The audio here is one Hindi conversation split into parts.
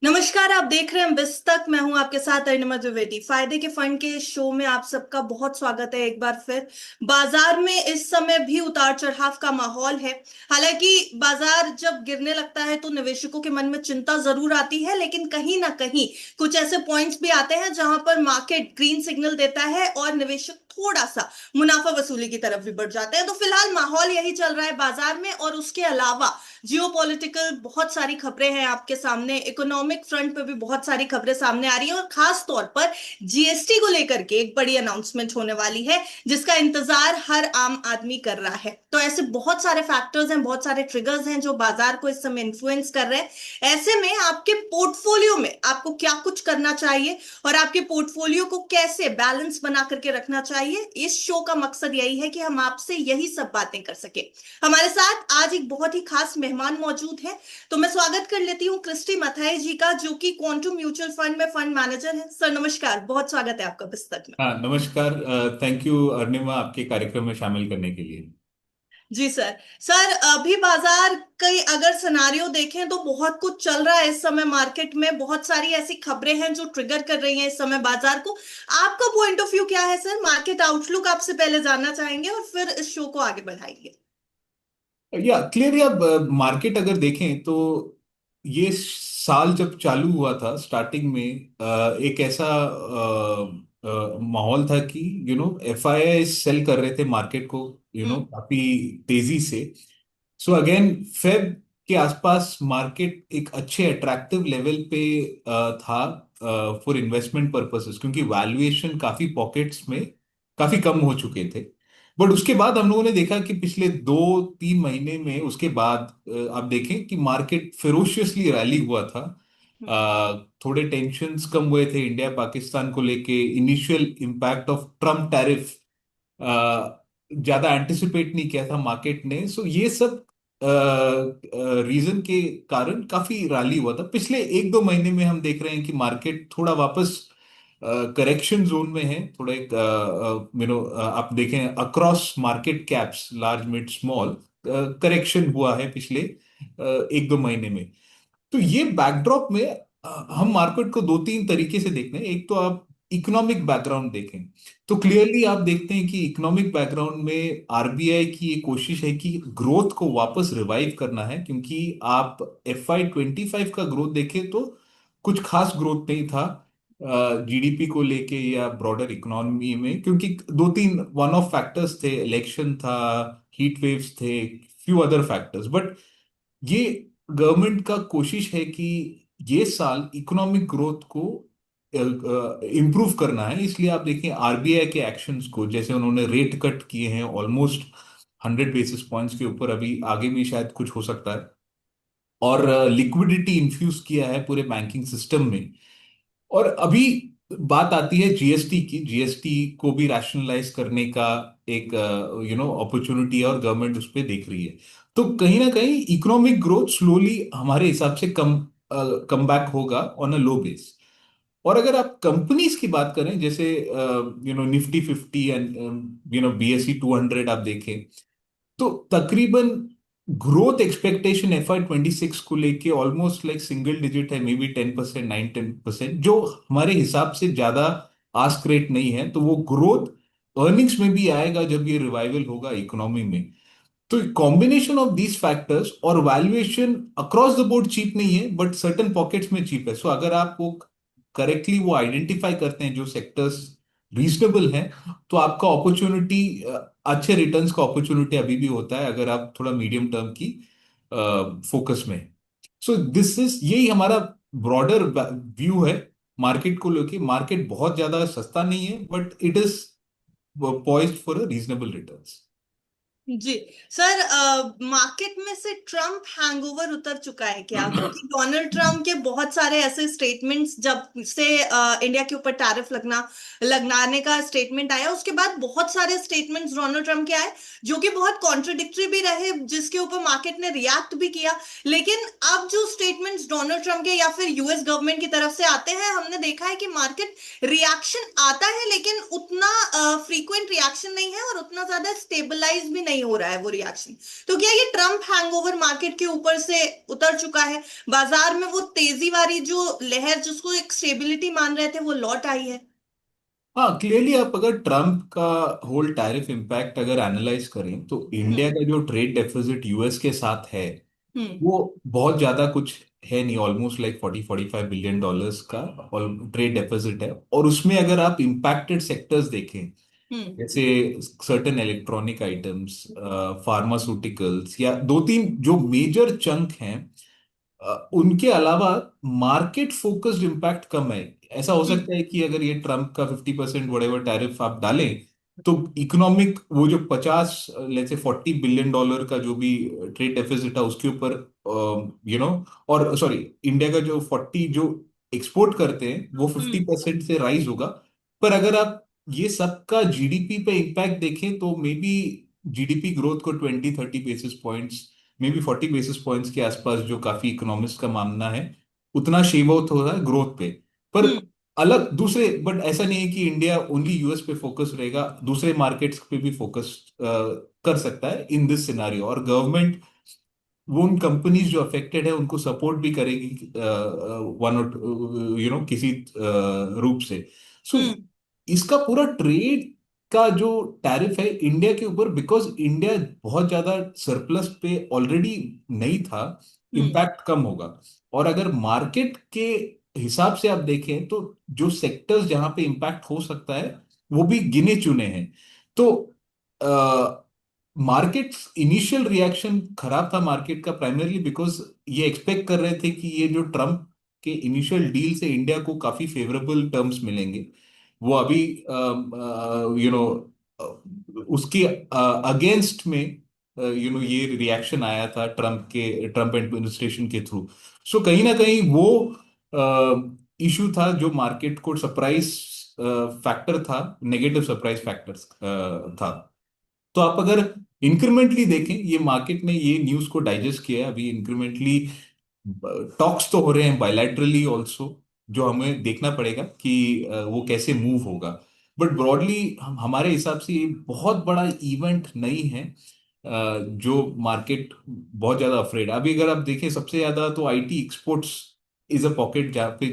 नमस्कार। आप देख रहे हैं बिस्तक। मैं हूं आपके साथ अरिणिमा द्विवेदी। फायदे के फंड के इस शो में आप सबका बहुत स्वागत है एक बार फिर। बाजार में इस समय भी उतार चढ़ाव का माहौल है। हालांकि बाजार जब गिरने लगता है तो निवेशकों के मन में चिंता जरूर आती है, लेकिन कहीं ना कहीं कुछ ऐसे पॉइंट्स भी आते हैं जहां पर मार्केट ग्रीन सिग्नल देता है और निवेशक थोड़ा सा मुनाफा वसूली की तरफ भी बढ़ जाते हैं। तो फिलहाल माहौल यही चल रहा है बाजार में। और उसके अलावा जियोपॉलिटिकल बहुत सारी खबरें हैं आपके सामने, इकोनॉमिक फ्रंट पे भी बहुत सारी खबरें सामने आ रही हैं, और खास तौर पर जीएसटी को लेकर के एक बड़ी अनाउंसमेंट होने वाली है जिसका इंतजार हर आम आदमी कर रहा है। तो ऐसे बहुत सारे फैक्टर्स हैं, बहुत सारे ट्रिगर्स हैं जो बाजार को इस समय इन्फ्लुएंस कर रहे हैं। ऐसे में आपके पोर्टफोलियो में आपको क्या कुछ करना चाहिए और आपके पोर्टफोलियो को कैसे बैलेंस बना करके रखना चाहिए, इस शो का मकसद यही है कि हम आपसे यही सब बातें कर सके। हमारे साथ आज एक बहुत ही खास मेहमान मौजूद है। तो मैं स्वागत कर लेती हूँ क्रिस्टी मथाई जी का, जो कि क्वांटम म्यूचुअल फंड में फंड मैनेजर है। सर नमस्कार, बहुत स्वागत है आपका पुस्तक में। हाँ, नमस्कार। थैंक यू अर्निमा, आपके कार्यक्रम में शामिल करने के लिए। जी सर। सर अभी बाजार कई अगर सिनारियो देखें तो बहुत कुछ चल रहा है इस समय मार्केट में। बहुत सारी ऐसी खबरें हैं जो ट्रिगर कर रही हैं इस समय बाजार को। आपका पॉइंट ऑफ व्यू क्या है सर? मार्केट आउटलुक आपसे पहले जानना चाहेंगे और फिर इस शो को आगे बढ़ाएंगे। या क्लियरली अब मार्केट अगर देखें तो ये साल जब चालू हुआ था स्टार्टिंग में एक ऐसा माहौल था कि एफआईआई सेल कर रहे थे मार्केट को हम्म। काफी तेजी से। सो अगेन फेब के आसपास मार्केट एक अच्छे अट्रैक्टिव लेवल पे था फॉर इन्वेस्टमेंट पर्पसेस, क्योंकि वैल्यूएशन काफी पॉकेट्स में काफी कम हो चुके थे। बट उसके बाद हम लोगों ने देखा कि पिछले 2-3 महीने में उसके बाद आप देखें कि मार्केट फेरोशियसली रैली हुआ था। थोड़े टेंशन्स कम हुए थे इंडिया पाकिस्तान को लेके। Initial impact of Trump tariff ज्यादा एंटिसिपेट नहीं किया था मार्केट ने। सो ये सब रीजन के कारण काफी रैली हुआ था। पिछले 1-2 महीने में हम देख रहे हैं कि मार्केट थोड़ा वापस करेक्शन जोन में है। थोड़ा एक आप देखें across market caps, large mid small, correction हुआ है पिछले 1-2 महीने में। तो ये बैकड्रॉप में हम मार्केट को 2-3 तरीके से देखते हैं। एक तो आप इकोनॉमिक बैकग्राउंड देखें तो क्लियरली आप देखते हैं कि इकोनॉमिक बैकग्राउंड में आरबीआई की ये कोशिश है कि ग्रोथ को वापस रिवाइव करना है, क्योंकि आप FY 25 का ग्रोथ देखें तो कुछ खास ग्रोथ नहीं था जीडीपी को लेके या ब्रॉडर इकोनॉमी में, क्योंकि 2-3 वन ऑफ फैक्टर्स थे। इलेक्शन था, हीट वेव्स थे, फ्यू अदर फैक्टर्स। बट ये गवर्नमेंट का कोशिश है कि ये साल इकोनॉमिक ग्रोथ को इम्प्रूव करना है। इसलिए आप देखें आरबीआई के एक्शंस को, जैसे उन्होंने रेट कट किए हैं ऑलमोस्ट 100 बेसिस पॉइंट्स के ऊपर, अभी आगे भी शायद कुछ हो सकता है। और लिक्विडिटी इन्फ्यूज किया है पूरे बैंकिंग सिस्टम में। और अभी बात आती है जीएसटी की। जीएसटी को भी रैशनलाइज करने का एक अपॉर्चुनिटी है और गवर्नमेंट उस पर देख रही है। तो कहीं ना कहीं इकोनॉमिक ग्रोथ स्लोली हमारे हिसाब से कम बैक होगा ऑन अ लो बेस। और अगर आप कंपनीज की बात करें, जैसे निफ्टी 50 एंड BSE 200 आप देखें, तो तकरीबन ग्रोथ एक्सपेक्टेशन FY 26 को लेके ऑलमोस्ट लाइक सिंगल डिजिट है, मे बी 10%, 9-10%, जो हमारे हिसाब से ज्यादा आस्क रेट नहीं है। तो वो ग्रोथ अर्निंग्स में भी आएगा जब ये रिवाइवल होगा इकोनॉमी में। तो कॉम्बिनेशन ऑफ दीज फैक्टर्स और valuation across the board cheap नहीं है, बट सर्टन पॉकेट्स में चीप है। सो अगर आप वो करेक्टली वो आइडेंटिफाई करते हैं जो सेक्टर्स रीजनेबल हैं, तो आपका अपॉर्चुनिटी, अच्छे रिटर्न्स का अपॉर्चुनिटी अभी भी होता है अगर आप थोड़ा मीडियम टर्म की फोकस में। सो दिस इज यही हमारा ब्रॉडर व्यू है मार्केट को लेके। मार्केट बहुत ज्यादा सस्ता नहीं है, but it is poised for a reasonable returns. जी सर। मार्केट में से ट्रम्प हैंगओवर उतर चुका है क्या? क्योंकि डोनाल्ड ट्रम्प के बहुत सारे ऐसे स्टेटमेंट्स, जब से इंडिया के ऊपर टैरिफ लगनाने का स्टेटमेंट आया, उसके बाद बहुत सारे स्टेटमेंट्स डोनाल्ड ट्रम्प के आए जो कि बहुत कॉन्ट्रडिक्टरी भी रहे, जिसके ऊपर मार्केट ने रिएक्ट भी किया। लेकिन अब जो स्टेटमेंट्स डोनाल्ड ट्रम्प के या फिर यूएस गवर्नमेंट की तरफ से आते हैं, हमने देखा है कि मार्केट रिएक्शन आता है, लेकिन उतना फ्रीक्वेंट रिएक्शन नहीं है और उतना ज्यादा स्टेबलाइज भी नहीं नहीं हो रहा है वो रिएक्शन। तो क्या ये ट्रम्प हैंगओवर मार्केट के ऊपर से उतर चुका है, बाजार में वो तेजी वाली जो लहर जिसको एक स्टेबिलिटी मान रहे थे वो लौट आई है? हाँ, क्लियरली आप अगर ट्रम्प का होल टैरिफ इम्पैक्ट अगर एनालाइज करें तो इंडिया हम्म। का जो ट्रेड डेफिसिट यूएस के साथ है हम्म। वो बहुत ज्यादा कुछ है नहीं, ऑलमोस्ट लाइक 40-45 बिलियन डॉलर्स का ट्रेड डेफिसिट है। और उसमें अगर आप इम्पैक्टेड सेक्टर्स देखें, हम्म। जैसे सर्टेन इलेक्ट्रॉनिक आइटम्स, फार्मास्यूटिकल्स, या दो तीन जो मेजर चंक हैं, उनके अलावा मार्केट फोकस्ड इम्पैक्ट कम है। ऐसा हो हम्म। सकता है कि अगर ये ट्रम्प का 50% वडेवर टैरिफ आप डालें तो इकोनॉमिक वो जो 40 बिलियन डॉलर का जो भी ट्रेड डेफिसिट है उसके ऊपर, यू नो, और सॉरी, इंडिया का जो 40 जो एक्सपोर्ट करते हैं वो फिफ्टी हम्म। परसेंट से राइज होगा। पर अगर आप ये सबका जीडीपी पे इम्पैक्ट देखें तो मे बी जीडीपी ग्रोथ को 20-30 basis points, may be 40 basis points के आसपास, जो काफी इकोनॉमिस्ट का मानना है, उतना शेव आउट हो रहा है ग्रोथ पे। पर हम्म। अलग दूसरे, बट ऐसा नहीं है कि इंडिया ओनली यूएस पे फोकस रहेगा, दूसरे मार्केट्स पे भी फोकस कर सकता है इन दिस सिनारियो। और गवर्नमेंट वो उन कंपनीज जो अफेक्टेड है उनको सपोर्ट भी करेगी वन और किसी रूप से। सो हम्म। इसका पूरा ट्रेड का जो टैरिफ है इंडिया के ऊपर, बिकॉज इंडिया बहुत ज्यादा सरप्लस पे ऑलरेडी नहीं था, हम्म। इम्पैक्ट कम होगा। और अगर मार्केट के हिसाब से आप देखें तो जो सेक्टर्स जहां पे इम्पैक्ट हो सकता है वो भी गिने चुने हैं। तो मार्केट इनिशियल रिएक्शन खराब था मार्केट का, प्राइमरली बिकॉज ये एक्सपेक्ट कर रहे थे कि ये जो ट्रम्प के इनिशियल डील से इंडिया को काफी फेवरेबल टर्म्स मिलेंगे। वो अभी उसके अगेंस्ट में ये रिएक्शन आया था ट्रम्प एडमिनिस्ट्रेशन के थ्रू। सो कहीं ना कहीं वो इशू था जो मार्केट को सरप्राइज फैक्टर था, नेगेटिव सरप्राइज फैक्टर्स था। तो आप अगर इंक्रीमेंटली देखें, ये मार्केट ने ये न्यूज को डाइजेस्ट किया है, अभी इंक्रीमेंटली टॉक्स तो हो रहे हैं बायलैटरली ऑल्सो, जो हमें देखना पड़ेगा कि वो कैसे मूव होगा। बट ब्रॉडली हमारे हिसाब से ये बहुत बड़ा इवेंट नहीं है जो मार्केट बहुत ज्यादा अफ्रेड। अभी अगर आप देखें सबसे ज्यादा तो IT exports is a pocket जहाँ पे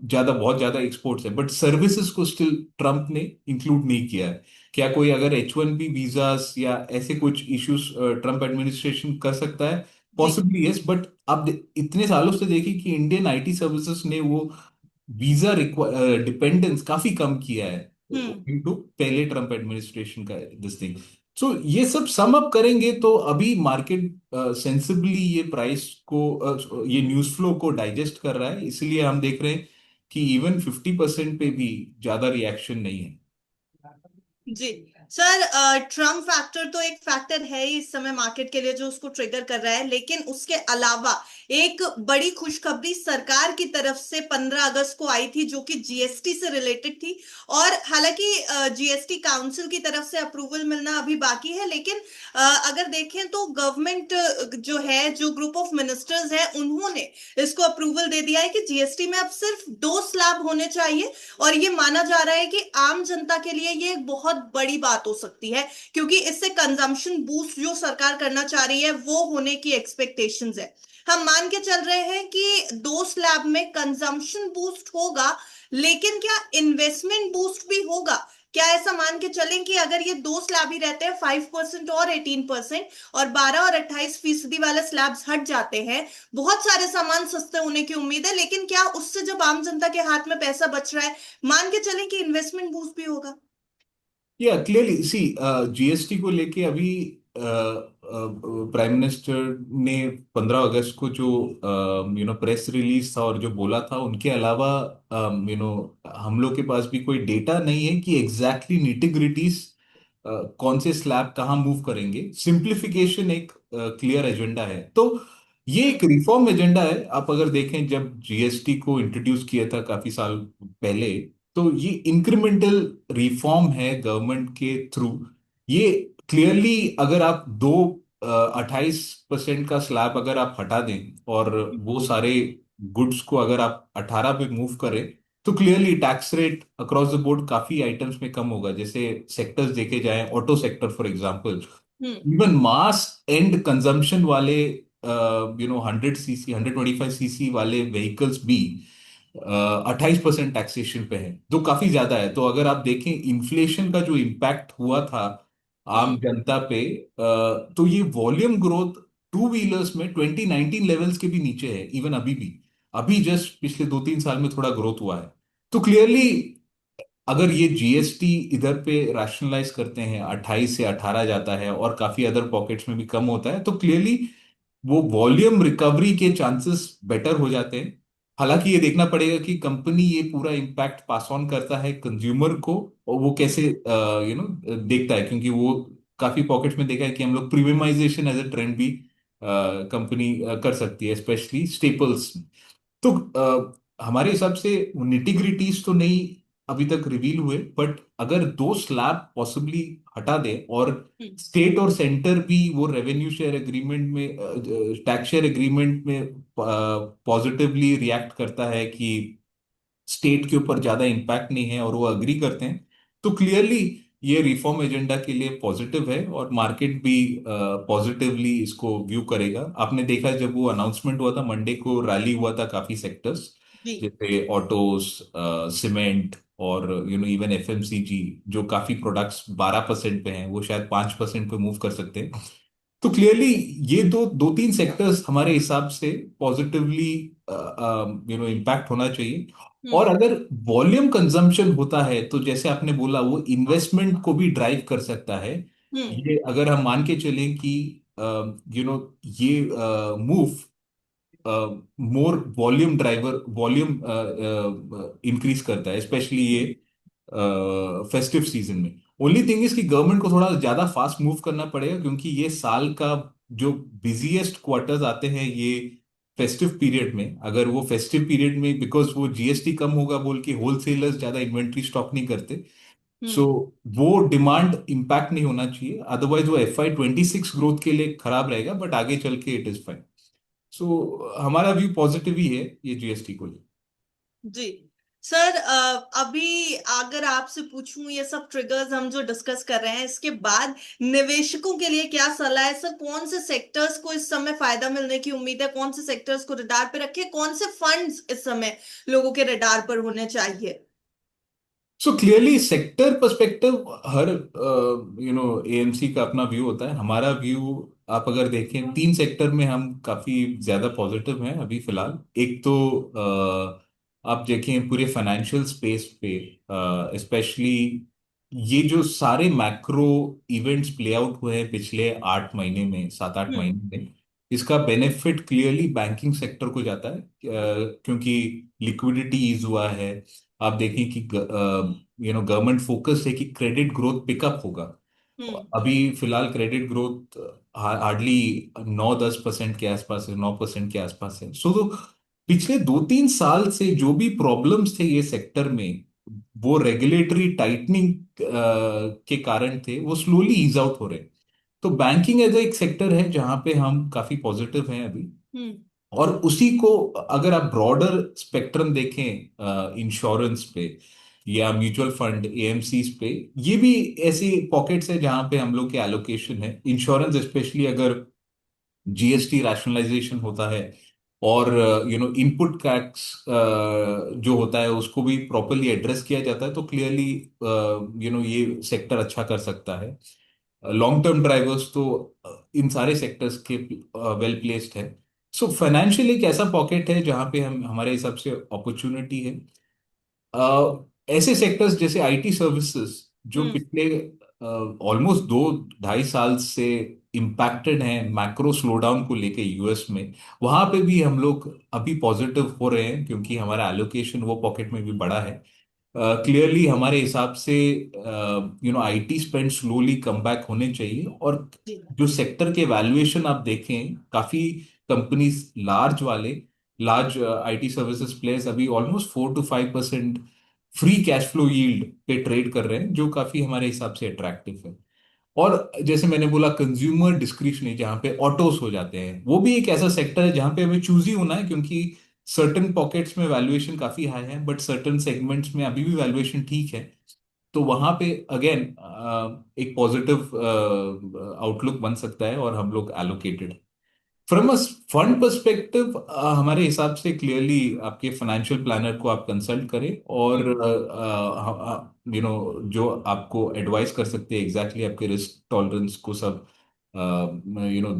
ज्यादा बहुत ज्यादा एक्सपोर्ट्स है, बट सर्विसेज को स्टिल ट्रम्प ने इंक्लूड नहीं किया है। क्या कोई अगर H1B वीजास या ऐसे कुछ इश्यूज ट्रम्प एडमिनिस्ट्रेशन कर सकता है? जी। पॉसिबली यस, बट आप इतने सालों से देखिए कि इंडियन आईटी सर्विसेज ने वो वीजा डिपेंडेंस काफी कम किया है हम्म। इनटू पहले ट्रम्प एडमिनिस्ट्रेशन का दिस थिंग। सो ये सब सम अप करेंगे तो अभी मार्केट सेंसिबली ये प्राइस को ये न्यूज फ्लो को डाइजेस्ट कर रहा है, इसलिए हम देख रहे हैं कि इवन 50% पे भी ज्यादा रिएक्शन नहीं है। जी सर, ट्रम्प फैक्टर तो एक फैक्टर है ही इस समय मार्केट के लिए जो उसको ट्रिगर कर रहा है, लेकिन उसके अलावा एक बड़ी खुशखबरी सरकार की तरफ से 15 अगस्त को आई थी जो कि जीएसटी से रिलेटेड थी। और हालांकि जीएसटी काउंसिल की तरफ से अप्रूवल मिलना अभी बाकी है, लेकिन अगर देखें तो गवर्नमेंट जो है, जो ग्रुप ऑफ मिनिस्टर्स है, उन्होंने इसको अप्रूवल दे दिया है कि जीएसटी में अब सिर्फ 2 स्लैब होने चाहिए। और ये माना जा रहा है कि आम जनता के लिए ये एक बहुत बड़ी बात हो सकती है, क्योंकि इससे कंजम्पशन बूस्ट जो सरकार करना चाह रही है वो होने की एक्सपेक्टेशंस है। हम मान के चल रहे हैं कि 2 स्लैब में कंजम्पशन बूस्ट होगा, लेकिन क्या इन्वेस्टमेंट बूस्ट भी होगा? क्या ऐसा मान के चलें कि अगर ये 2 स्लैब ही रहते हैं, 5% और 18%, और 12 और 28% वाले स्लैब्स हट जाते हैं, बहुत सारे सामान सस्ते होने की उम्मीद है, लेकिन क्या उससे जब आम जनता के हाथ में पैसा बच रहा है, मान के चलें कि इन्वेस्टमेंट बूस्ट भी होगा? या क्लियरली सी जीएसटी को लेके अभी प्राइम मिनिस्टर ने 15 अगस्त को जो प्रेस रिलीज था और जो बोला था, उनके अलावा हम लोग के पास भी कोई डेटा नहीं है कि एग्जैक्टली निटिग्रिटीज कौन से स्लैब कहाँ मूव करेंगे। सिंप्लीफिकेशन एक क्लियर एजेंडा है, तो ये एक हम्म। रिफॉर्म एजेंडा है। आप अगर देखें जब जीएसटी को इंट्रोड्यूस किया था काफी साल पहले, तो ये इंक्रीमेंटल रिफॉर्म है गवर्नमेंट के थ्रू। ये क्लियरली अगर आप दो 28% का स्लैब अगर आप हटा दें और वो सारे गुड्स को अगर आप 18 पे मूव करें तो clearly tax rate across the board काफी आइटम्स में कम होगा। जैसे सेक्टर्स देखे जाएं, auto sector for example, hmm. Even mass and consumption वाले 100 सीसी 125 सीसी वाले व्हीकल्स भी 28% टैक्सेशन पे है, जो काफी ज्यादा है। तो अगर आप देखें इन्फ्लेशन का जो इम्पैक्ट हुआ था आम हम्म। जनता पे, तो ये वॉल्यूम ग्रोथ टू व्हीलर्स में 2019 लेवल्स के भी नीचे है इवन अभी भी। अभी जस्ट पिछले 2-3 साल में थोड़ा ग्रोथ हुआ है। तो क्लियरली अगर ये जीएसटी इधर पे रैशनलाइज करते हैं, 28 से 18 जाता है और काफी अदर पॉकेट्स में भी कम होता है, तो क्लियरली वो वॉल्यूम रिकवरी के चांसेस बेटर हो जाते हैं। हालांकि ये देखना पड़ेगा कि कंपनी ये पूरा इम्पैक्ट पास ऑन करता है कंज्यूमर को, और वो कैसे देखता है, क्योंकि वो काफी पॉकेट्स में देखा है कि हम लोग प्रीमियमाइजेशन एज अ ट्रेंड भी कंपनी कर सकती है, स्पेशली स्टेपल्स। तो हमारे हिसाब से निटिग्रिटीज तो नहीं अभी तक रिवील हुए, बट अगर दो स्लैब पॉसिबली हटा दे और हम्म। स्टेट और सेंटर भी वो रेवेन्यू शेयर एग्रीमेंट में, टैक्स शेयर एग्रीमेंट में पॉजिटिवली रिएक्ट करता है कि स्टेट के ऊपर ज्यादा इम्पैक्ट नहीं है और वो अग्री करते हैं, तो क्लियरली ये रिफॉर्म एजेंडा के लिए पॉजिटिव है और मार्केट भी पॉजिटिवली इसको व्यू करेगा। आपने देखा जब वो अनाउंसमेंट हुआ था मंडे को, रैली हुआ था काफी सेक्टर्स, जी। जैसे ऑटोस, सीमेंट और इवन एफएमसीजी, जो काफी प्रोडक्ट्स 12% पे हैं, वो शायद 5% पे मूव कर सकते हैं। तो क्लियरली ये दो दो तीन सेक्टर्स हमारे हिसाब से पॉजिटिवली इम्पैक्ट होना चाहिए। और हम्म। अगर वॉल्यूम कंजम्पशन होता है तो जैसे आपने बोला, वो इन्वेस्टमेंट को भी ड्राइव कर सकता है। हम्म। ये अगर हम मान के चलें कि ये move more volume driver, volume increase करता है, स्पेशली ये फेस्टिव सीजन में। ओनली थिंग इज कि गवर्नमेंट को थोड़ा ज्यादा फास्ट मूव करना पड़ेगा, क्योंकि ये साल का जो बिजिएस्ट क्वार्टर्स आते हैं ये फेस्टिव पीरियड में। अगर वो फेस्टिव पीरियड में, बिकॉज वो जीएसटी कम होगा बोल के होलसेलर्स ज्यादा इन्वेंट्री स्टॉक नहीं करते, सो हम्म। वो डिमांड इम्पैक्ट नहीं होना चाहिए। अदरवाइज वो FY 26 ग्रोथ के लिए खराब रहेगा, बट आगे चल के इट इज फाइन। सो हमारा व्यू पॉजिटिव ही है ये जीएसटी को लेकर। जी सर, अभी अगर आपसे पूछूं ये सब ट्रिगर्स हम जो डिस्कस कर रहे हैं, इसके बाद निवेशकों के लिए क्या सलाह है सर? कौन से सेक्टर्स को इस समय फायदा मिलने की उम्मीद है? कौन से सेक्टर्स को रडार पे रखे? कौन से फंड्स इस समय लोगों के रडार पर होने चाहिए? सो क्लियरली सेक्टर पर्सपेक्टिव, हर एएमसी का अपना व्यू होता है। हमारा व्यू आप अगर देखें, तीन सेक्टर में हम काफी ज्यादा पॉजिटिव हैं अभी फिलहाल। एक तो आप देखें पूरे फाइनेंशियल स्पेस पे, स्पेशली ये जो सारे मैक्रो इवेंट्स प्ले आउट हुए हैं पिछले 8 महीने में, 7-8 महीने में, इसका बेनिफिट क्लियरली बैंकिंग सेक्टर को जाता है, क्योंकि लिक्विडिटी ईज हुआ है। आप देखें कि गवर्नमेंट फोकस है कि क्रेडिट ग्रोथ पिकअप होगा। हम्म। अभी फिलहाल क्रेडिट ग्रोथ हार्डली 9-10% के आसपास है, 9% के आसपास है। सो तो पिछले 2-3 साल से जो भी प्रॉब्लम्स थे ये सेक्टर में, वो रेगुलेटरी टाइटनिंग के कारण थे, वो स्लोली ईज आउट हो रहे हैं। तो बैंकिंग एज एक सेक्टर है जहां पे हम काफी पॉजिटिव हैं अभी। हम्म। और उसी को अगर आप ब्रॉडर स्पेक्ट्रम देखें, इंश्योरेंस पे या म्यूचुअल फंड एएमसीज पे, ये भी ऐसी पॉकेट्स है जहां पे हम लोग के एलोकेशन है। इंश्योरेंस स्पेशली अगर जीएसटी रैशनलाइजेशन होता है और इनपुट टैक्स जो होता है उसको भी प्रॉपरली एड्रेस किया जाता है, तो क्लियरली ये सेक्टर अच्छा कर सकता है। लॉन्ग टर्म ड्राइवर्स तो इन सारे सेक्टर्स के वेल प्लेस्ड है। सो फाइनेंशियल एक ऐसा पॉकेट है जहां पे हम हमारे हिसाब से अपॉर्चुनिटी है। ऐसे सेक्टर्स जैसे आईटी सर्विसेज, जो हम्म। पिछले ऑलमोस्ट 2-2.5 साल से इम्पैक्टेड हैं मैक्रो स्लोडाउन को लेके यूएस में, वहां पे भी हम लोग अभी पॉजिटिव हो रहे हैं, क्योंकि हमारा एलोकेशन वो पॉकेट में भी बड़ा है। क्लियरली हमारे हिसाब से IT spend slowly come back होने चाहिए। और जी। जो सेक्टर के वैल्यूएशन आप देखें, काफी companies large IT services players अभी almost 4-5% free cash flow yield पे ट्रेड कर रहे हैं, जो काफी हमारे हिसाब से अट्रैक्टिव है। और जैसे मैंने बोला, कंज्यूमर डिस्क्रिशनरी जहाँ पे ऑटोस हो जाते हैं, वो भी एक ऐसा सेक्टर है जहाँ पे हमें चूजी होना है, क्योंकि सर्टन पॉकेट्स में वैल्यूएशन काफी हाई है, बट सर्टन सेगमेंट्स में अभी भी वैल्यूएशन ठीक है। तो वहां पे अगेन एक पॉजिटिव आउटलुक बन सकता है, और हम लोग allocated from a fund perspective. हमारे हिसाब से क्लियरली आपके फाइनेंशियल प्लानर को आप कंसल्ट करें, और हम्म। जो आपको एडवाइस कर सकते हैं एग्जैक्टली आपके रिस्क टॉलरेंस को सब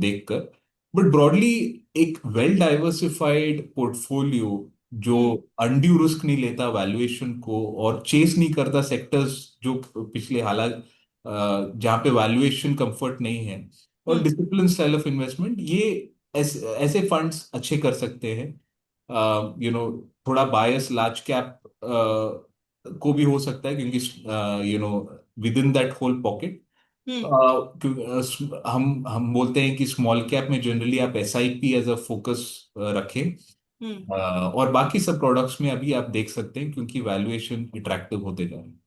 देख कर। बट ब्रॉडली एक वेल डाइवर्सिफाइड पोर्टफोलियो जो हम्म। अनड्यू रिस्क नहीं लेता वैल्यूएशन को, और चेस नहीं करता सेक्टर्स जो पिछले हालात जहाँ पे वैल्यूएशन कंफर्ट नहीं है, और हम्म। डिसिप्लिन स्टाइल ऑफ इन्वेस्टमेंट, ये ऐसे फंड्स अच्छे कर सकते हैं। थोड़ा बायस लार्ज कैप को भी हो सकता है, क्योंकि within that whole pocket hmm. हम बोलते हैं कि स्मॉल कैप में जनरली आप एसआईपी एज अ फोकस रखें। हम्म। और बाकी सब प्रोडक्ट्स में अभी आप देख सकते हैं, क्योंकि वैल्यूएशन अट्रैक्टिव होते जा रहे हैं।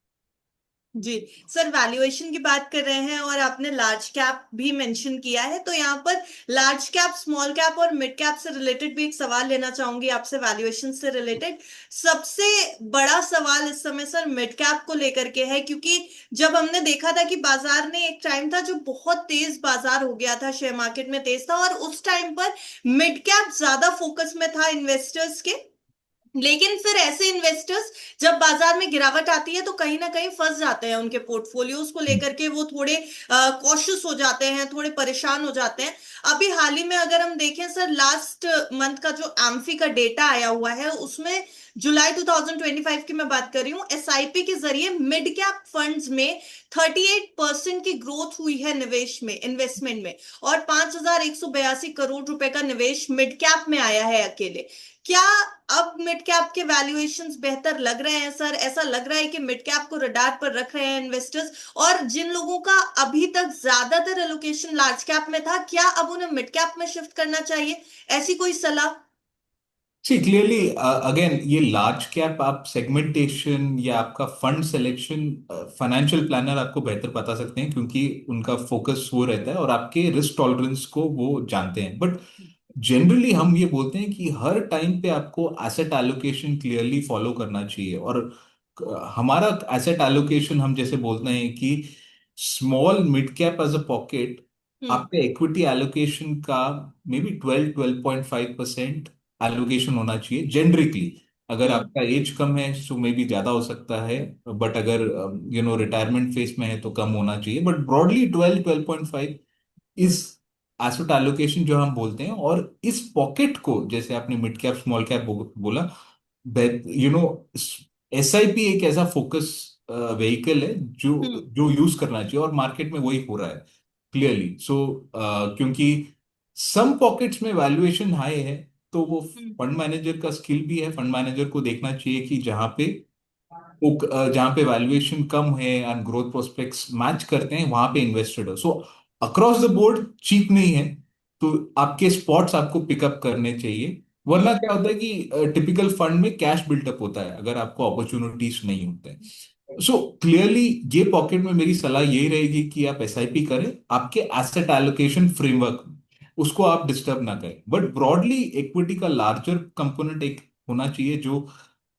जी सर, वैल्यूएशन की बात कर रहे हैं और आपने लार्ज कैप भी मेंशन किया है, तो यहाँ पर लार्ज कैप, स्मॉल कैप और मिड कैप से रिलेटेड भी एक सवाल लेना चाहूंगी आपसे, वैल्यूएशन से रिलेटेड। सबसे बड़ा सवाल इस समय सर मिड कैप को लेकर के है, क्योंकि जब हमने देखा था कि बाजार में एक टाइम था जो बहुत तेज बाजार हो गया था, शेयर मार्केट में तेज था, और उस टाइम पर मिड कैप ज्यादा फोकस में था इन्वेस्टर्स के। लेकिन फिर ऐसे इन्वेस्टर्स, जब बाजार में गिरावट आती है तो कहीं ना कहीं फंस जाते हैं, उनके पोर्टफोलियोज को लेकर के वो थोड़े कॉशियस हो जाते हैं, थोड़े परेशान हो जाते हैं। अभी हाल ही में अगर हम देखें सर, लास्ट मंथ का जो एम्फी का डेटा आया हुआ है उसमें, जुलाई 2025 की मैं बात कर रही हूँ, एसआईपी के जरिए मिड कैप फंड्स में 38% की ग्रोथ हुई है निवेश में, इन्वेस्टमेंट में। और 5182 करोड़ रुपए का निवेश मिड कैप में आया है अकेले। क्या अब मिड कैप के वैल्यूएशंस बेहतर लग रहे हैं सर? ऐसा लग रहा है कि मिड कैप को रडार पर रख रहे हैं इन्वेस्टर्स, और जिन लोगों का अभी तक ज्यादातर एलोकेशन लार्ज कैप में था, क्या अब उन्हें मिड कैप में शिफ्ट करना चाहिए? ऐसी कोई सलाह? सी क्लियरली अगेन ये लार्ज कैप आप सेगमेंटेशन या आपका फंड सिलेक्शन फाइनेंशियल प्लानर आपको बेहतर बता सकते हैं, क्योंकि उनका फोकस वो रहता है और आपके रिस्क टॉलरेंस को वो जानते हैं। बट जनरली हम ये बोलते हैं कि हर टाइम पे आपको एसेट एलोकेशन क्लियरली फॉलो करना चाहिए। और हमारा एसेट एलोकेशन हम जैसे बोलते हैं कि small mid cap as a pocket, hmm. आपका इक्विटी एलोकेशन का मे बी 12-12.5% एलोकेशन होना चाहिए जेनरिकली। अगर हम्म। आपका एज कम है तो मे बी ज्यादा हो सकता है, बट अगर रिटायरमेंट फेस में है तो कम होना चाहिए, बट ब्रॉडली 12-12.5 इस एसेट एलोकेशन जो हम बोलते हैं। और इस पॉकेट को, जैसे आपने मिड कैप स्मॉल कैप बोला, यू नो एसआईपी एक ऐसा फोकस व्हीकल है जो हम्म। जो यूज करना चाहिए, और मार्केट में वही हो रहा है क्लियरली। सो क्योंकि सम पॉकेट्स में वैल्यूएशन हाई है, तो वो हम्म। फंड मैनेजर का स्किल भी है, फंड मैनेजर को देखना चाहिए कि जहाँ पे वैल्यूएशन कम है एंड ग्रोथ प्रोस्पेक्ट्स मैच करते हैं, वहां पे इन्वेस्टेड हो। सो अक्रॉस द बोर्ड चीप नहीं है, तो आपके स्पॉट्स आपको पिकअप करने चाहिए। वरना हम्म। क्या होता है कि टिपिकल फंड में कैश बिल्टअप होता है अगर आपको अपॉर्चुनिटीज नहीं होते हैं। सो क्लियरली ये पॉकेट में मेरी सलाह यही रहेगी कि आप एसआईपी करें आपके एसेट एलोकेशन फ्रेमवर्क में, उसको आप डिस्टर्ब ना करें। बट ब्रॉडली इक्विटी का लार्जर कंपोनेंट एक होना चाहिए, जो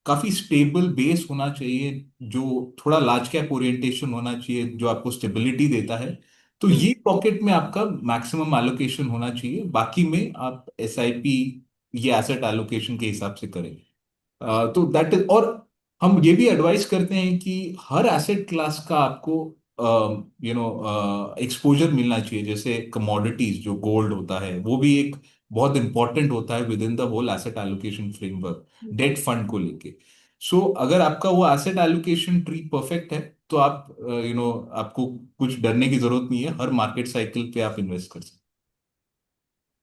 काफी स्टेबल बेस होना चाहिए, जो थोड़ा लार्ज कैप ओरिएंटेशन होना चाहिए, जो आपको स्टेबिलिटी देता है। तो हम्म। ये पॉकेट में आपका मैक्सिमम एलोकेशन होना चाहिए, बाकी में आप एसआईपी ये एसेट एलोकेशन के हिसाब से करें। तो दैट इज। और हम ये भी एडवाइस करते हैं कि हर एसेट क्लास का आपको एक्सपोजर मिलना चाहिए। जैसे कमोडिटीज, जो गोल्ड होता है, वो भी एक बहुत इंपॉर्टेंट होता है within the whole asset allocation framework, debt fund को लेके। सो अगर आपका वो एसेट एलोकेशन ट्री परफेक्ट है, तो आप आपको कुछ डरने की जरूरत नहीं है, हर मार्केट साइकिल पे आप इन्वेस्ट कर सकते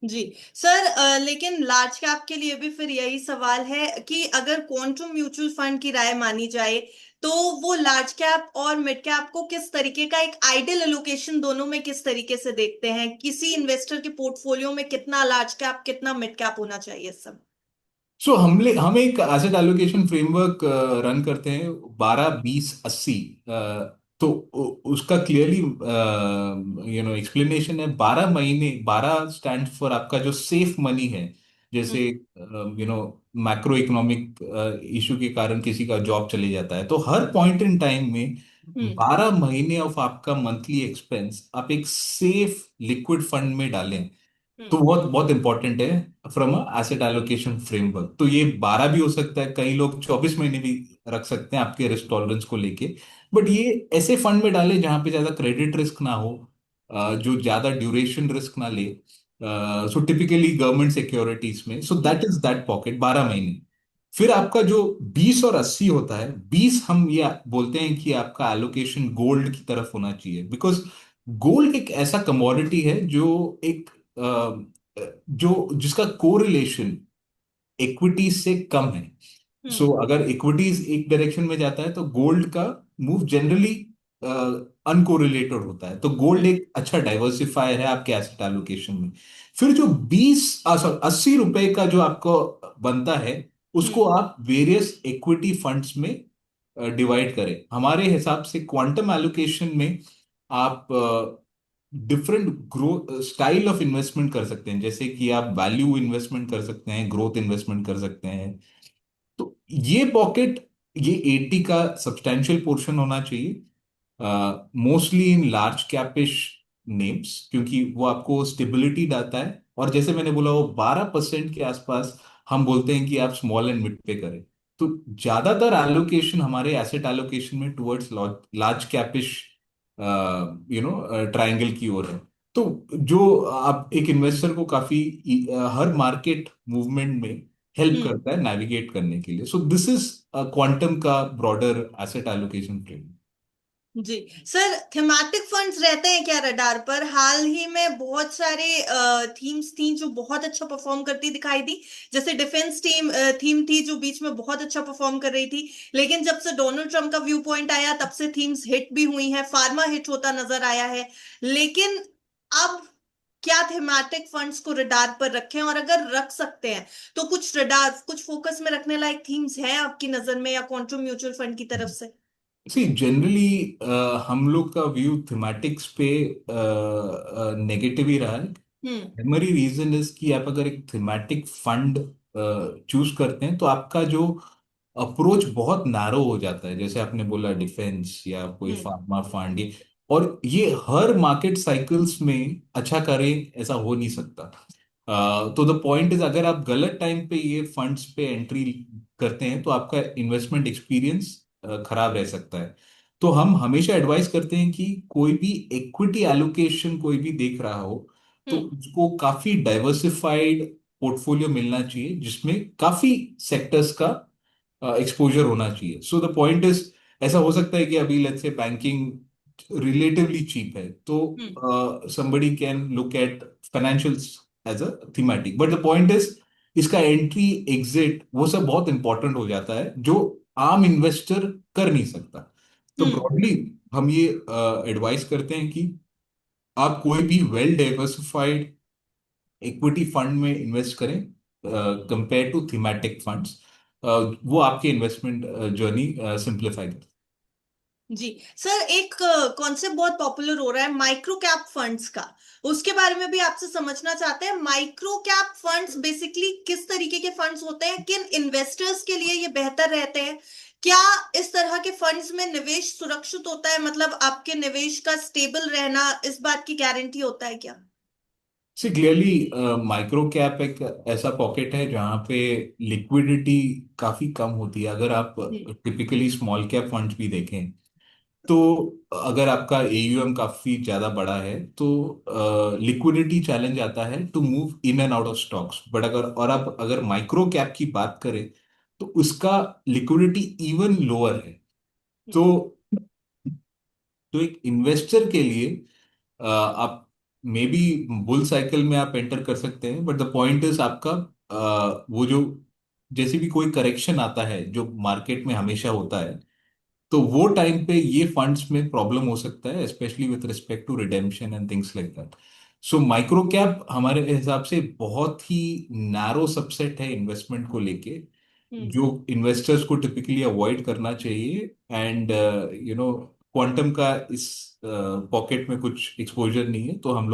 जी सर, लेकिन लार्ज कैप के लिए भी फिर यही सवाल है कि अगर क्वांटम म्यूचुअल फंड की राय मानी जाए, तो वो लार्ज कैप और मिड कैप को किस तरीके का एक आइडियल एलोकेशन, दोनों में किस तरीके से देखते हैं? किसी इन्वेस्टर के पोर्टफोलियो में कितना लार्ज कैप, कितना मिड कैप होना चाहिए इस सब? सो हम एक एसेट एलोकेशन फ्रेमवर्क रन करते हैं, 12-20-80। तो उसका क्लियरली एक्सप्लेनेशन है। 12 महीने, 12 स्टैंड फॉर आपका जो सेफ मनी है, जैसे हम्म। मैक्रो इकोनॉमिक इशू के कारण किसी का जॉब चले जाता है, तो हर पॉइंट इन टाइम में हम्म। 12 महीने ऑफ आपका मंथली एक्सपेंस आप एक सेफ लिक्विड फंड में डालें। तो हम्म। बहुत बहुत इंपॉर्टेंट है from a asset allocation framework. तो ये 12 भी हो सकता है, कई लोग 24 महीने भी रख सकते हैं आपके रिस्क टॉलरेंस को लेके। बट हम्म। ये ऐसे फंड में डालें जहां पे ज्यादा क्रेडिट रिस्क ना हो, जो ज्यादा ड्यूरेशन रिस्क ना ले। सो टिपिकली गवर्नमेंट सिक्योरिटीज में, so that hmm. Is that pocket 12 महीने। फिर आपका जो 20 और 80 होता है, 20 हम ये बोलते हैं कि आपका एलोकेशन गोल्ड की तरफ होना चाहिए, बिकॉज गोल्ड एक ऐसा कमोडिटी है जो एक जो जिसका कोरिलेशन इक्विटीज से कम है। हम्म। सो अगर इक्विटीज एक डायरेक्शन में जाता है तो गोल्ड का मूव जनरली अनकोरिलेटेड होता है। तो गोल्ड हम्म। एक अच्छा डाइवर्सिफायर है आपके एसेट एलोकेशन में। फिर जो 80 रुपए का जो आपको बनता है, उसको हम्म। आप वेरियस इक्विटी फंड्स में डिवाइड करें। हमारे हिसाब से क्वांटम एलोकेशन में आप different growth style of investment कर सकते हैं, जैसे कि आप वैल्यू इन्वेस्टमेंट कर सकते हैं, ग्रोथ इन्वेस्टमेंट कर सकते हैं। तो ये पॉकेट, ये 80 का सब्सटेंशियल पोर्शन होना चाहिए, मोस्टली इन लार्ज कैपिश नेम्स, क्योंकि वो आपको स्टेबिलिटी लाता है। और जैसे मैंने बोला, वो 12% के आसपास हम बोलते हैं कि आप स्मॉल एंड मिड पे करें। तो ज्यादातर एलोकेशन हमारे एसेट एलोकेशन में टुवर्ड्स लार्ज कैपिश ट्रायंगल की ओर है। तो जो आप एक इन्वेस्टर को काफी हर मार्केट मूवमेंट में हेल्प हम्म। करता है नेविगेट करने के लिए। सो दिस इज क्वांटम का ब्रॉडर एसेट एलोकेशन फ्रेम। जी सर, थीमेटिक फंड्स रहते हैं क्या रडार पर? हाल ही में बहुत सारे थीम्स थी जो बहुत अच्छा परफॉर्म करती दिखाई दी। जैसे डिफेंस थीम थी जो बीच में बहुत अच्छा परफॉर्म कर रही थी, लेकिन जब से डोनाल्ड ट्रम्प का व्यू पॉइंट आया तब से थीम्स हिट भी हुई हैं, फार्मा हिट होता नजर आया है। लेकिन अब क्या थीमेटिक फंड्स को रडार पर रखें, और अगर रख सकते हैं तो कुछ रडार, कुछ फोकस में रखने लायक थीम्स हैं आपकी नजर में, या क्वांटम म्यूचुअल फंड की तरफ से? सी जनरली हम लोग का व्यू थीमेटिक्स पे नेगेटिव ही रहा है। हम्म। प्राइमरी रीजन इज कि आप अगर एक थीमेटिक फंड चूज करते हैं तो आपका जो अप्रोच बहुत नैरो हो जाता है, जैसे आपने बोला डिफेंस या कोई हम्म। Pharma fund. और ये हर मार्केट साइकिल्स में अच्छा करे ऐसा हो नहीं सकता। तो द पॉइंट इज, अगर आप गलत टाइम पे ये फंड्स पे एंट्री करते हैं तो आपका इन्वेस्टमेंट एक्सपीरियंस खराब रह सकता है। तो हम हमेशा एडवाइस करते हैं कि कोई भी इक्विटी एलोकेशन कोई भी देख रहा हो तो हम्म। उसको काफी डाइवर्सिफाइड पोर्टफोलियो मिलना चाहिए, जिसमें काफी सेक्टर्स का एक्सपोजर होना चाहिए। सो द पॉइंट इज, ऐसा हो सकता है कि अभी let's say banking relatively cheap है, तो hmm. somebody can look at financials as a thematic. But the point is, इसका एंट्री एग्जिट वो सब बहुत इंपॉर्टेंट हो जाता है जो आम इन्वेस्टर कर नहीं सकता। तो हम्म। ब्रॉडली हम ये एडवाइस करते हैं कि आप कोई भी वेल डाइवर्सिफाइड इक्विटी फंड में इन्वेस्ट करें कंपेयर टू थीमेटिक फंड्स। वो आपके इन्वेस्टमेंट जर्नी सिंप्लीफाई करता जी सर, एक कॉन्सेप्ट बहुत पॉपुलर हो रहा है माइक्रो कैप फंड्स का, उसके बारे में भी आपसे समझना चाहते हैं। माइक्रो कैप फंड्स बेसिकली किस तरीके के फंड्स होते हैं, किन इन्वेस्टर्स के लिए ये बेहतर रहते हैं? क्या इस तरह के फंड्स में निवेश सुरक्षित होता है, मतलब आपके निवेश का स्टेबल रहना, इस बात की गारंटी होता है क्या? सी क्लियरली माइक्रो कैप एक ऐसा पॉकेट है जहां पे लिक्विडिटी काफी कम होती है। अगर आप हम्म। टिपिकली स्मॉल कैप फंड्स भी देखें तो अगर आपका एयूएम काफी ज्यादा बड़ा है तो लिक्विडिटी चैलेंज आता है to move in and out of stocks. But आप अगर माइक्रो कैप की बात करें तो उसका लिक्विडिटी इवन लोअर है। तो हम्म। एक इन्वेस्टर के लिए आप मे बी बुल साइकिल में आप एंटर कर सकते हैं, बट द पॉइंट इज आपका वो जो जैसे भी कोई करेक्शन आता है जो मार्केट में हमेशा होता है, तो वो टाइम पे ये फंड्स में प्रॉब्लम हो सकता है, specially with respect to redemption and things like that. So micro cap हमारे हिसाब से बहुत ही नैरो सबसेट है इन्वेस्टमेंट को लेके, हम्म। जो इन्वेस्टर्स को टिपिकली अवॉइड करना चाहिए। एंड क्वांटम का इस पॉकेट में कुछ एक्सपोजर नहीं है, तो हम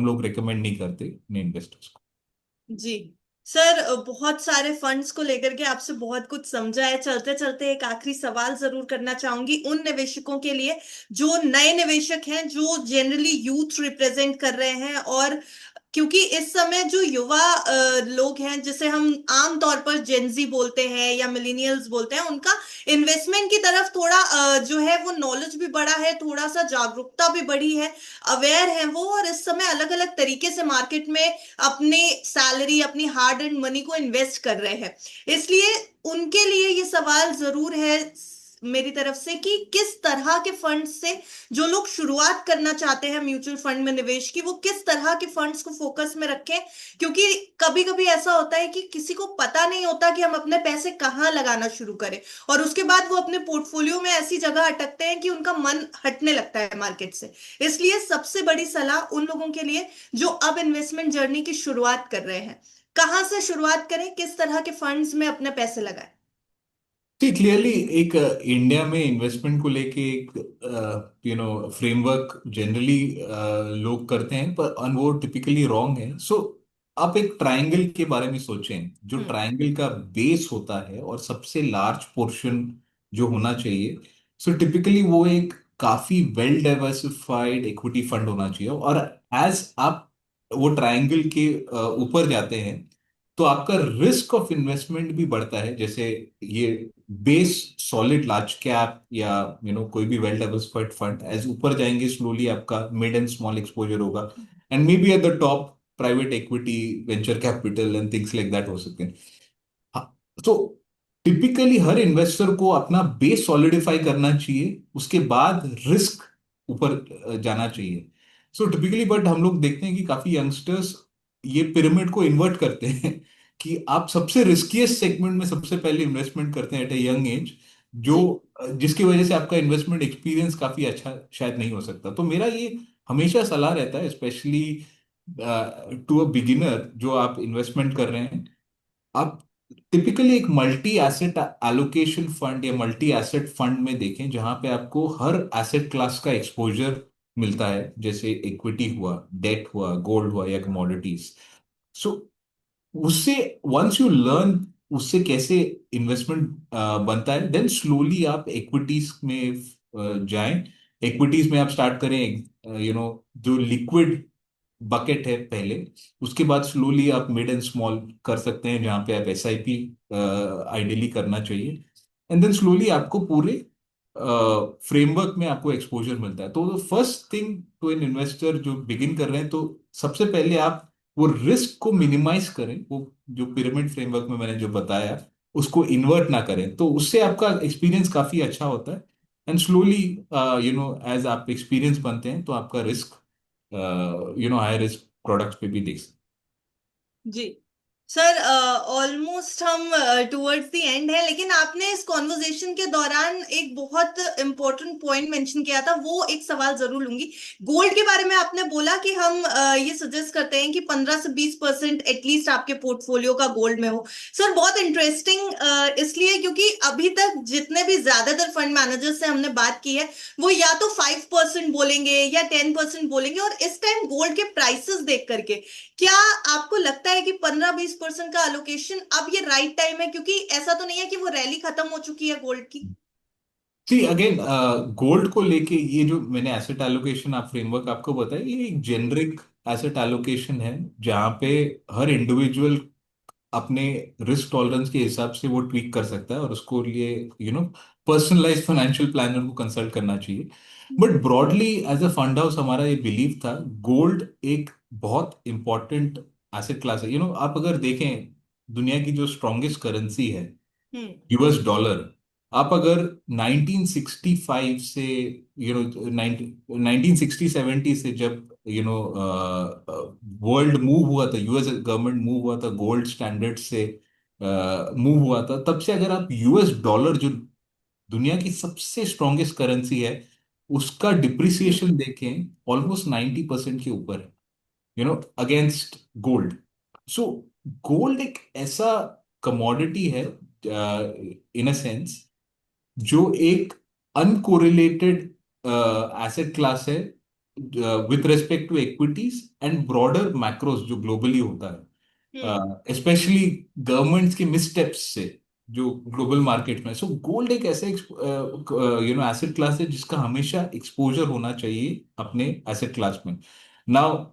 लोग रिकमेंड नहीं करते अपने इन्वेस्टर्स को। जी सर बहुत सारे फंड्स को लेकर के आपसे बहुत कुछ समझा है। चलते चलते एक आखिरी सवाल जरूर करना चाहूंगी उन निवेशकों के लिए जो नए निवेशक हैं, जो जनरली यूथ रिप्रेजेंट कर रहे हैं। और क्योंकि इस समय जो युवा लोग हैं, जिसे हम आम तौर पर जेंजी बोलते हैं या मिलेनियल्स बोलते हैं, उनका इन्वेस्टमेंट की तरफ थोड़ा जो है वो नॉलेज भी बढ़ा है, थोड़ा सा जागरूकता भी बढ़ी है, अवेयर है वो। और इस समय अलग अलग तरीके से मार्केट में अपनी सैलरी, अपनी हार्ड एंड मनी को इन्वेस्ट कर रहे हैं। इसलिए उनके लिए ये सवाल जरूर है मेरी तरफ से कि किस तरह के फंड से, जो लोग शुरुआत करना चाहते हैं म्यूचुअल फंड में निवेश की, वो किस तरह के फंड्स को फोकस में रखें। क्योंकि कभी कभी ऐसा होता है कि किसी को पता नहीं होता कि हम अपने पैसे कहाँ लगाना शुरू करें, और उसके बाद वो अपने पोर्टफोलियो में ऐसी जगह अटकते हैं कि उनका मन हटने लगता है मार्केट से। इसलिए सबसे बड़ी सलाह उन लोगों के लिए जो अब इन्वेस्टमेंट जर्नी की शुरुआत कर रहे हैं, कहाँ से शुरुआत करें, किस तरह के फंड्स में अपने पैसे लगाएं। जी, क्लियरली एक इंडिया में इन्वेस्टमेंट को लेके एक फ्रेमवर्क जनरली लोग करते हैं, पर वो टिपिकली रॉन्ग है। सो आप एक ट्रायंगल के बारे में सोचें, जो हम्म। ट्रायंगल का बेस होता है और सबसे लार्ज पोर्शन जो होना चाहिए, सो टिपिकली वो एक काफी वेल डाइवर्सिफाइड इक्विटी फंड होना चाहिए। और एज आप वो ट्रायंगल के ऊपर जाते हैं, तो आपका रिस्क ऑफ इन्वेस्टमेंट भी बढ़ता है। जैसे ये बेस सॉलिड लार्ज कैप या कोई भी वेल डाइवर्सिफाइड फंड, एज ऊपर जाएंगे स्लोली आपका मिड एंड स्मॉल एक्सपोजर होगा, and may be at the top private equity, venture capital and things like that हो सकते हैं। हाँ, तो टिपिकली हर इन्वेस्टर को अपना बेस सॉलिडिफाई करना चाहिए, उसके बाद रिस्क ऊपर जाना चाहिए। सो टिपिकली, बट हम लोग देखते हैं कि काफी यंगस्टर्स ये पिरामिड को इन्वर्ट करते हैं कि आप सबसे रिस्कीएस्ट सेगमेंट में सबसे पहले इन्वेस्टमेंट करते हैं एट ए यंग एज, जो जी। जिसकी वजह से आपका इन्वेस्टमेंट एक्सपीरियंस काफी अच्छा शायद नहीं हो सकता। तो मेरा ये हमेशा सलाह रहता है, स्पेशली टू अ बिगिनर जो आप इन्वेस्टमेंट कर रहे हैं, आप टिपिकली एक मल्टी एसेट एलोकेशन फंड या मल्टी एसेट फंड में देखें, जहां पे आपको हर एसेट क्लास का एक्सपोजर मिलता है, जैसे इक्विटी हुआ, डेट हुआ, गोल्ड हुआ या कमोडिटीज। सो उससे वंस यू लर्न उससे कैसे इन्वेस्टमेंट बनता है, देन स्लोली आप इक्विटीज में जाएं। इक्विटीज में आप स्टार्ट करें, जो लिक्विड बकेट है पहले, उसके बाद स्लोली आप मिड एंड स्मॉल कर सकते हैं, जहां पे आप एसआईपी आइडियली करना चाहिए। एंड देन स्लोली आपको पूरे फ्रेमवर्क में आपको एक्सपोजर मिलता है। तो first thing to an investor जो बिगिन कर रहे हैं, तो सबसे पहले आप वो रिस्क को मिनिमाइज करें, वो जो पिरामिड फ्रेमवर्क में मैंने जो बताया उसको इन्वर्ट ना करें, तो उससे आपका एक्सपीरियंस काफी अच्छा होता है। एंड स्लोली एज आप एक्सपीरियंस बनते हैं, तो आपका रिस्क हाई रिस्क प्रोडक्ट्स पे भी देख सकते जी सर, ऑलमोस्ट हम टुवर्ड्स द एंड है, लेकिन आपने इस कॉन्वर्जेशन के दौरान एक बहुत इंपॉर्टेंट पॉइंट मेंशन किया था, वो एक सवाल जरूर लूंगी। गोल्ड के बारे में आपने बोला कि हम ये सजेस्ट करते हैं कि 15 से 20% एटलीस्ट आपके पोर्टफोलियो का गोल्ड में हो। सर बहुत इंटरेस्टिंग इसलिए क्योंकि अभी तक जितने भी ज्यादातर फंड मैनेजर से हमने बात की है, वो या तो 5% बोलेंगे या 10% बोलेंगे। और इस टाइम गोल्ड के प्राइसेस देख करके क्या आपको लगता है कि 15-20% का अलोकेशन अब ये राइट टाइम है? क्योंकि ऐसा तो नहीं है कि वो रैली खत्म हो चुकी है गोल्ड की। हैं। सी अगेन, गोल्ड को लेके ये जो मैंने एसेट एलोकेशन आप फ्रेमवर्क आपको बताया, ये एक जेनरिक एसेट एलोकेशन है, जहाँ पे हर इंडिविजुअल अपने रिस्क टॉलरेंस के हिसाब से वो ट्वीक कर सकता है, और उसको लिए पर्सनलाइज फाइनेंशियल प्लानर को कंसल्ट करना चाहिए। But broadly as a fund house हमारा ये बिलीव था, गोल्ड एक बहुत इंपॉर्टेंट एसेट क्लास है। आप अगर देखें, दुनिया की जो स्ट्रॉन्गेस्ट करेंसी है हम्म। यूएस डॉलर, आप अगर 1965 से 1960-70 से जब वर्ल्ड मूव हुआ था, यूएस गवर्नमेंट मूव हुआ था गोल्ड स्टैंडर्ड से मूव हुआ था, तब से अगर आप यूएस डॉलर जो दुनिया की सबसे स्ट्रॉन्गेस्ट करेंसी है, उसका हम्म। डिप्रिसिएशन देखें, ऑलमोस्ट 90% के ऊपर है, अगेंस्ट गोल्ड। सो गोल्ड एक ऐसा कमोडिटी है, इन अ सेंस, जो एक अनकोरिलेटेड एसेट क्लास है with respect to equities and broader macros जो ग्लोबली होता है। हम्म। स्पेशली गवर्नमेंट्स के मिसस्टेप्स से जो ग्लोबल मार्केट में। सो गोल्ड एक ऐसा एसेट क्लास है जिसका हमेशा एक्सपोजर होना चाहिए अपने एसेट क्लास में। नाउ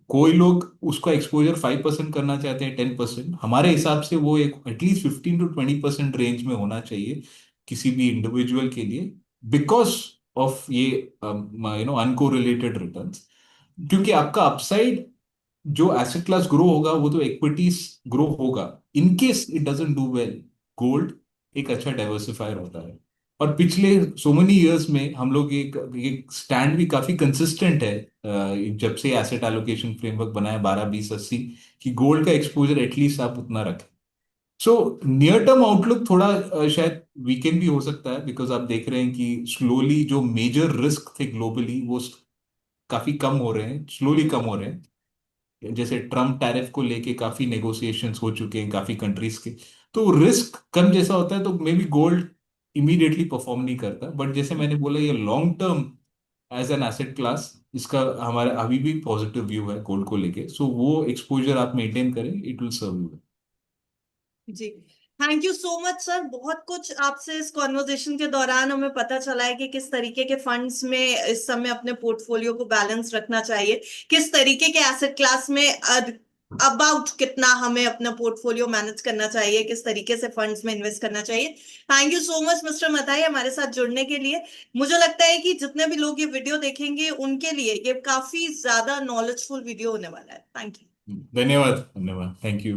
कोई लोग उसका एक्सपोजर 5% करना चाहते हैं, 10%। हमारे हिसाब से वो एक एटलीस्ट 15 to 20% रेंज में होना चाहिए किसी भी इंडिविजुअल के लिए, बिकॉज ऑफ ये अनकोरिलेटेड रिटर्न्स। क्योंकि आपका अपसाइड जो एसेट क्लास ग्रो होगा वो तो इक्विटीज ग्रो होगा। In case it doesn't do well, gold एक अच्छा डाइवर्सिफायर होता है। और पिछले सो मेनी इयर्स में हम लोग एक स्टैंड भी काफी कंसिस्टेंट है, जब से एसेट एलोकेशन फ्रेमवर्क बनाया 12 20 80, कि गोल्ड का एक्सपोजर एटलीस्ट आप उतना रखें। सो नियर टर्म आउटलुक थोड़ा शायद वीकेंड भी हो सकता है, बिकॉज आप देख रहे हैं कि स्लोली जो मेजर रिस्क थे ग्लोबली वो काफी कम हो रहे हैं, स्लोली कम हो रहे हैं। जैसे ट्रम्प टैरिफ को लेके काफी नेगोशिएशंस हो चुके हैं काफी कंट्रीज के। तो रिस्क कम जैसा होता है तो maybe gold immediately perform नहीं करता, बट जैसे मैंने बोला ये long term as an asset class इसका हमारा अभी भी पॉजिटिव व्यू है गोल्ड को लेके। सो वो एक्सपोजर आप मेंटेन करें, इट विल सर्व यू। जी, thank you so much sir. बहुत कुछ आपसे इस कॉन्वर्जेशन के दौरान हमें पता चला है कि किस तरीके के फंड्स में इस समय अपने पोर्टफोलियो को बैलेंस रखना चाहिए, किस तरीके के एसेट क्लास में अबाउट कितना हमें अपना पोर्टफोलियो मैनेज करना चाहिए, किस तरीके से फंड्स में इन्वेस्ट करना चाहिए। Thank you so much mister Mathai हमारे साथ जुड़ने के लिए। मुझे लगता है कि जितने भी लोग ये वीडियो देखेंगे उनके लिए ये काफी ज्यादा नॉलेजफुल वीडियो होने वाला है। Thank you. धन्यवाद, धन्यवाद, थैंक यू।